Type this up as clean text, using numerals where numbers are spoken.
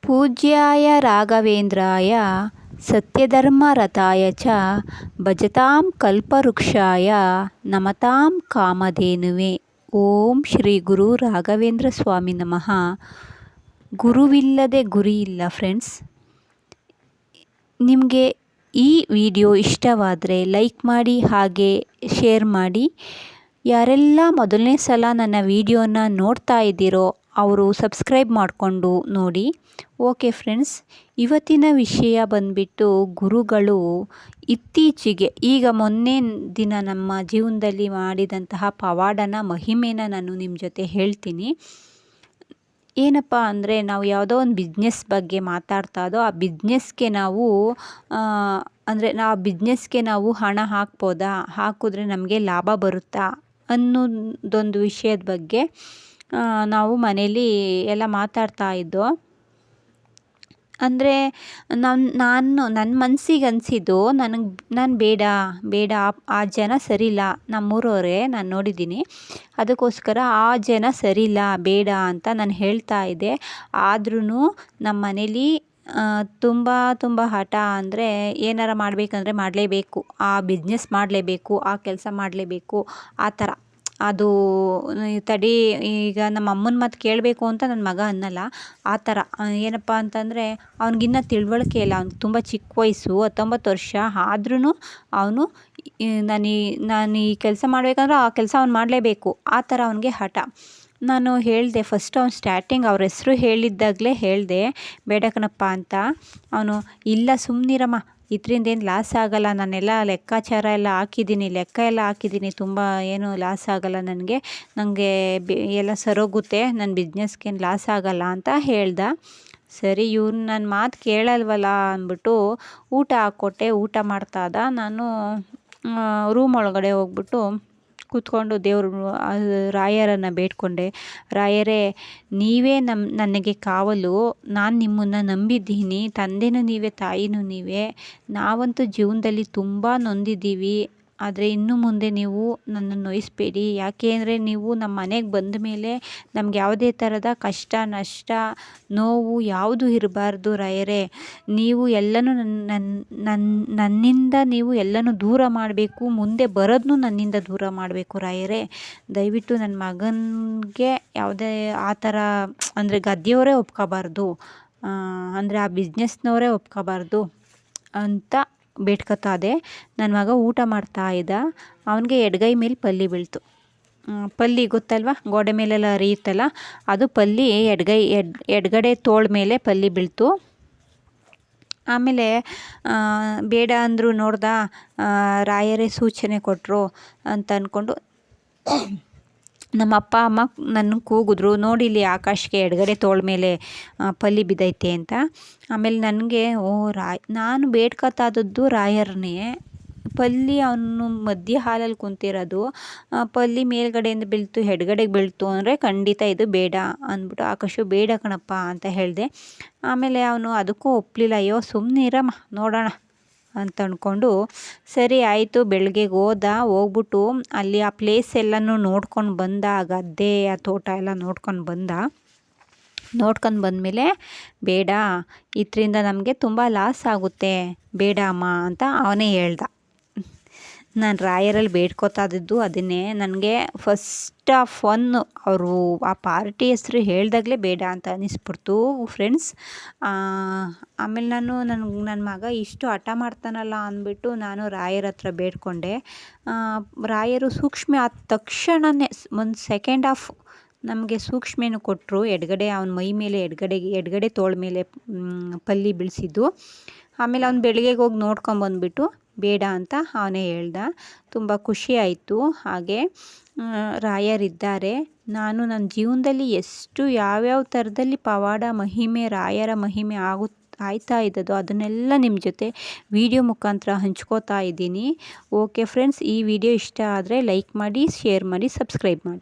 ಪೂಜ್ಯಾಯ ರಾಘವೇಂದ್ರಾಯ ಸತ್ಯಧರ್ಮರತಾಯ ಚ ಭಜತಾಂ ಕಲ್ಪವೃಕ್ಷಾಯ ನಮತಾಂ ಕಾಮಧೇನುವೆ. ಓಂ ಶ್ರೀ ಗುರು ರಾಘವೇಂದ್ರ ಸ್ವಾಮಿ ನಮಃ. ಗುರುವಿಲ್ಲದೆ ಗುರಿಯಿಲ್ಲ ಫ್ರೆಂಡ್ಸ್. ನಿಮಗೆ ಈ ವಿಡಿಯೋ ಇಷ್ಟವಾದರೆ ಲೈಕ್ ಮಾಡಿ, ಹಾಗೆ ಶೇರ್ ಮಾಡಿ. ಯಾರೆಲ್ಲ ಮೊದಲನೇ ಸಲ ನನ್ನ ವಿಡಿಯೋನ ನೋಡ್ತಾ ಇದ್ದೀರೋ ಅವರು ಸಬ್ಸ್ಕ್ರೈಬ್ ಮಾಡಿಕೊಂಡು ನೋಡಿ. ಓಕೆ ಫ್ರೆಂಡ್ಸ್, ಇವತ್ತಿನ ವಿಷಯ ಬಂದ್ಬಿಟ್ಟು ಗುರುಗಳು ಇತ್ತೀಚೆಗೆ ಈಗ ಮೊನ್ನೆ ದಿನ ನಮ್ಮ ಜೀವನದಲ್ಲಿ ಮಾಡಿದಂತಹ ಪವಾಡನ ಮಹಿಮೆನ ನಾನು ನಿಮ್ಮ ಜೊತೆ ಹೇಳ್ತೀನಿ. ಏನಪ್ಪ ಅಂದರೆ, ನಾವು ಯಾವುದೋ ಒಂದು ಬಿಸ್ನೆಸ್ ಬಗ್ಗೆ ಮಾತಾಡ್ತಾ ಇದ್ದೋ ಆ ಬಿಸ್ನೆಸ್ಗೆ ನಾವು ಬಿಸ್ನೆಸ್ಗೆ ನಾವು ಹಣ ಹಾಕ್ಬೋದಾ, ಹಾಕಿದ್ರೆ ನಮಗೆ ಲಾಭ ಬರುತ್ತಾ ಅನ್ನೋದೊಂದು ವಿಷಯದ ಬಗ್ಗೆ ನಾವು ಮನೇಲಿ ಎಲ್ಲ ಮಾತಾಡ್ತಾ ಇದ್ದೋ. ಅಂದರೆ ನನ್ನ ಮನಸ್ಸಿಗೆ ಅನಿಸಿದ್ದು, ನಾನು ಬೇಡ ಆ ಜನ ಸರಿಯಿಲ್ಲ, ನಮ್ಮೂರವರೇ ನಾನು ನೋಡಿದ್ದೀನಿ, ಅದಕ್ಕೋಸ್ಕರ ಆ ಜನ ಸರಿಯಿಲ್ಲ ಬೇಡ ಅಂತ ನಾನು ಹೇಳ್ತಾ ಇದ್ದೆ. ಆದ್ರೂ ನಮ್ಮ ಮನೇಲಿ ತುಂಬ ಹಠ. ಅಂದರೆ ಏನಾರ ಮಾಡಬೇಕಂದ್ರೆ ಮಾಡಲೇಬೇಕು, ಆ ಬಿಸ್ನೆಸ್ ಮಾಡಲೇಬೇಕು, ಆ ಕೆಲಸ ಮಾಡಲೇಬೇಕು, ಆ ಥರ. ಅದು ತಡಿ, ಈಗ ನಮ್ಮ ಅಮ್ಮನ ಮಾತು ಕೇಳಬೇಕು ಅಂತ ನನ್ನ ಮಗ ಅನ್ನಲ್ಲ, ಆ ಥರ. ಏನಪ್ಪ ಅಂತಂದರೆ, ಅವ್ನಿಗಿನ್ನ ತಿಳುವಳಿಕೆ ಇಲ್ಲ, ಅವ್ನಿಗೆ ತುಂಬ ಚಿಕ್ಕ ವಯಸ್ಸು, 19 ವರ್ಷ. ಆದ್ರೂ ಅವನು ನಾನು ಈ ಕೆಲಸ ಮಾಡಬೇಕಂದ್ರೆ ಆ ಕೆಲಸ ಅವ್ನು ಮಾಡಲೇಬೇಕು, ಆ ಥರ ಅವನಿಗೆ ಹಠ. ನಾನು ಹೇಳಿದೆ ಫಸ್ಟ್, ಅವ್ನು ಸ್ಟಾರ್ಟಿಂಗ್ ಅವ್ರ ಹೆಸರು ಹೇಳಿದ್ದಾಗಲೇ ಹೇಳಿದೆ ಬೇಡ ಕಣಪ್ಪ ಅಂತ. ಅವನು ಇಲ್ಲ ಸುಮ್ಮನಿರಮ್ಮ, ಇದರಿಂದ ಏನು ಲಾಸ್ ಆಗೋಲ್ಲ, ನಾನೆಲ್ಲ ಲೆಕ್ಕಾಚಾರ ಎಲ್ಲ ಹಾಕಿದ್ದೀನಿ, ಲೆಕ್ಕ ಎಲ್ಲ ಹಾಕಿದ್ದೀನಿ, ತುಂಬ ಏನು ಲಾಸ್ ಆಗೋಲ್ಲ ನನಗೆ ಎಲ್ಲ ಸರೋಗುತ್ತೆ, ನನ್ನ ಬಿಸ್ನೆಸ್ಗೇನು ಲಾಸ್ ಆಗೋಲ್ಲ ಅಂತ ಹೇಳ್ದ. ಸರಿ, ಇವ್ನು ನನ್ನ ಮಾತು ಕೇಳಲ್ವಲ್ಲ ಅಂದ್ಬಿಟ್ಟು ಊಟ ಹಾಕ್ಕೊಟ್ಟೆ. ಊಟ ಮಾಡ್ತಾ ಇದ್ದ. ನಾನು ರೂಮ್ ಒಳಗಡೆ ಹೋಗ್ಬಿಟ್ಟು ಕೂತ್ಕೊಂಡು ರಾಯರನ್ನು ಬೇಡ್ಕೊಂಡೆ. ರಾಯರೇ, ನೀವೇ ನನಗೆ ಕಾವಲು, ನಾನು ನಿಮ್ಮನ್ನು ನಂಬಿದ್ದೀನಿ, ತಂದೆನೂ ನೀವೇ, ತಾಯಿನೂ ನೀವೇ. ನಾವಂತೂ ಜೀವನದಲ್ಲಿ ತುಂಬ ನೊಂದಿದ್ದೀವಿ, ಆದರೆ ಇನ್ನು ಮುಂದೆ ನೀವು ನನ್ನನ್ನು ನೋಯಿಸಬೇಡಿ. ಯಾಕೆ ಅಂದರೆ, ನೀವು ನಮ್ಮ ಮನೆಗೆ ಬಂದ ಮೇಲೆ ನಮ್ಗೆ ಯಾವುದೇ ಥರದ ಕಷ್ಟ ನಷ್ಟ ನೋವು ಯಾವುದೂ ಇರಬಾರ್ದು ರಾಯರೇ. ನೀವು ಎಲ್ಲನೂ ನನ್ನಿಂದ ನೀವು ಎಲ್ಲನೂ ದೂರ ಮಾಡಬೇಕು, ಮುಂದೆ ಬರೋದನ್ನೂ ನನ್ನಿಂದ ದೂರ ಮಾಡಬೇಕು ರಾಯರೇ. ದಯವಿಟ್ಟು ನನ್ನ ಮಗನಿಗೆ ಯಾವುದೇ ಆ ಥರ, ಅಂದರೆ ಗದ್ದೆಯವರೇ ಒಪ್ಕೋಬಾರ್ದು, ಅಂದರೆ ಆ ಬಿಸ್ನೆಸ್ನವರೇ ಒಪ್ಕೋಬಾರ್ದು ಅಂತ ಬೇಡ್ಕೊತಾ ಇದೆ. ನನ್ನ ಮಗ ಊಟ ಮಾಡ್ತಾ ಇದ್ದ. ಅವನಿಗೆ ಎಡಗೈ ಮೇಲೆ ಪಲ್ಲಿ ಬೀಳ್ತು. ಪಲ್ಲಿ ಗೊತ್ತಲ್ವ, ಗೋಡೆ ಮೇಲೆಲ್ಲ ಹರಿಯುತ್ತಲ್ಲ, ಅದು ಪಲ್ಲಿ ಎಡಗಡೆ ತೋಳ ಮೇಲೆ ಪಲ್ಲಿ ಬೀಳ್ತು. ಆಮೇಲೆ ಬೇಡ ಅಂದರು, ನೋಡ್ದ ರಾಯರೇ ಸೂಚನೆ ಕೊಟ್ಟರು ಅಂತ ಅಂದ್ಕೊಂಡು ನಮ್ಮ ಅಪ್ಪ ಅಮ್ಮ ನನ್ನ ಕೂಗಿದ್ರು, ನೋಡಿ ಇಲ್ಲಿ ಆಕಾಶ್ಗೆ ಎಡಗಡೆ ತೋಳ ಮೇಲೆ ಪಲ್ಲಿ ಬಿದ್ದೈತೆ ಅಂತ. ಆಮೇಲೆ ನನಗೆ ನಾನು ಬೇಡ್ಕೊತಾದದ್ದು ರಾಯರನ್ನೇ. ಪಲ್ಲಿ ಅವನು ಮಧ್ಯ ಹಾಲಲ್ಲಿ ಕುಂತಿರೋದು, ಪಲ್ಲಿ ಮೇಲ್ಗಡೆಯಿಂದ ಬೀಳ್ತು, ಎಡಗಡೆಗೆ ಬೀಳ್ತು ಅಂದರೆ ಖಂಡಿತ ಇದು ಬೇಡ ಅಂದ್ಬಿಟ್ಟು, ಆಕಾಶು ಬೇಡ ಕಣಪ್ಪ ಅಂತ ಹೇಳಿದೆ. ಆಮೇಲೆ ಅವನು ಅದಕ್ಕೂ ಒಪ್ಪಲಿಲ್ಲ. ಅಯ್ಯೋ ಸುಮ್ಮನಿರಮ್ಮ ನೋಡೋಣ ಅಂತ ಅಂದ್ಕೊಂಡು, ಸರಿ ಆಯಿತು. ಬೆಳಗ್ಗೆಗೆ ಹೋಗ್ಬಿಟ್ಟು ಅಲ್ಲಿ ಆ ಪ್ಲೇಸ್ ಎಲ್ಲನೂ ನೋಡ್ಕೊಂಡು ಬಂದ, ಆ ಗದ್ದೆ ಆ ತೋಟ ಎಲ್ಲ ನೋಡ್ಕೊಂಡು ಬಂದಮೇಲೆ, ಬೇಡ ಇದರಿಂದ ನಮಗೆ ತುಂಬ ಲಾಸ್ ಆಗುತ್ತೆ, ಬೇಡ ಅಮ್ಮ ಅಂತ ಅವನೇ ಹೇಳ್ದ. ನಾನು ರಾಯರಲ್ಲಿ ಬೇಡ್ಕೊತಾದಿದ್ದು ಅದನ್ನೇ. ನನಗೆ ಫಸ್ಟ್ ಆಫ್ ಅವರು ಆ ಪಾರ್ಟಿ ಹೆಸರು ಹೇಳ್ದಾಗಲೇ ಬೇಡ ಅಂತ ಅನ್ನಿಸ್ಬಿಡ್ತು ಫ್ರೆಂಡ್ಸ್. ಆಮೇಲೆ ನನ್ನ ಮಗ ಇಷ್ಟು ಹಠ ಮಾಡ್ತಾನಲ್ಲ ಅಂದ್ಬಿಟ್ಟು ನಾನು ರಾಯರ ಹತ್ರ ಬೇಡ್ಕೊಂಡೆ. ರಾಯರು ಸೂಕ್ಷ್ಮ ಆದ ತಕ್ಷಣವೇ ಒಂದು ಸೆಕೆಂಡ್ ಆಫ್ ನಮಗೆ ಸೂಕ್ಷ್ಮೆನೂ ಕೊಟ್ಟರು. ಎಡಗಡೆ ಅವನ ಮೈ ಮೇಲೆ ಎಡಗಡೆ ತೋಳ ಮೇಲೆ ಪಲ್ಲಿ ಬೀಳಿಸಿದ್ದು. ಆಮೇಲೆ ಅವ್ನು ಬೆಳಗ್ಗೆಗೆ ಹೋಗಿ ನೋಡ್ಕೊಂಬಂದ್ಬಿಟ್ಟು ಬೇಡ ಅಂತ ಅವನೇ ಹೇಳ್ದ. ತುಂಬ ಖುಷಿ ಆಯಿತು. ಹಾಗೆ ರಾಯರಿದ್ದಾರೆ. ನಾನು ನನ್ನ ಜೀವನದಲ್ಲಿ ಎಷ್ಟು ಯಾವ್ಯಾವ ಥರದಲ್ಲಿ ಪವಾಡ ಮಹಿಮೆ, ರಾಯರ ಮಹಿಮೆ ಆಯ್ತಾ ಇದ್ದದೋ ಅದನ್ನೆಲ್ಲ ನಿಮ್ಮ ಜೊತೆ ವಿಡಿಯೋ ಮುಖಾಂತರ ಹಂಚ್ಕೋತಾ ಇದ್ದೀನಿ. ಓಕೆ ಫ್ರೆಂಡ್ಸ್, ಈ ವಿಡಿಯೋ ಇಷ್ಟ ಆದರೆ ಲೈಕ್ ಮಾಡಿ, ಶೇರ್ ಮಾಡಿ, ಸಬ್ಸ್ಕ್ರೈಬ್ ಮಾಡಿ.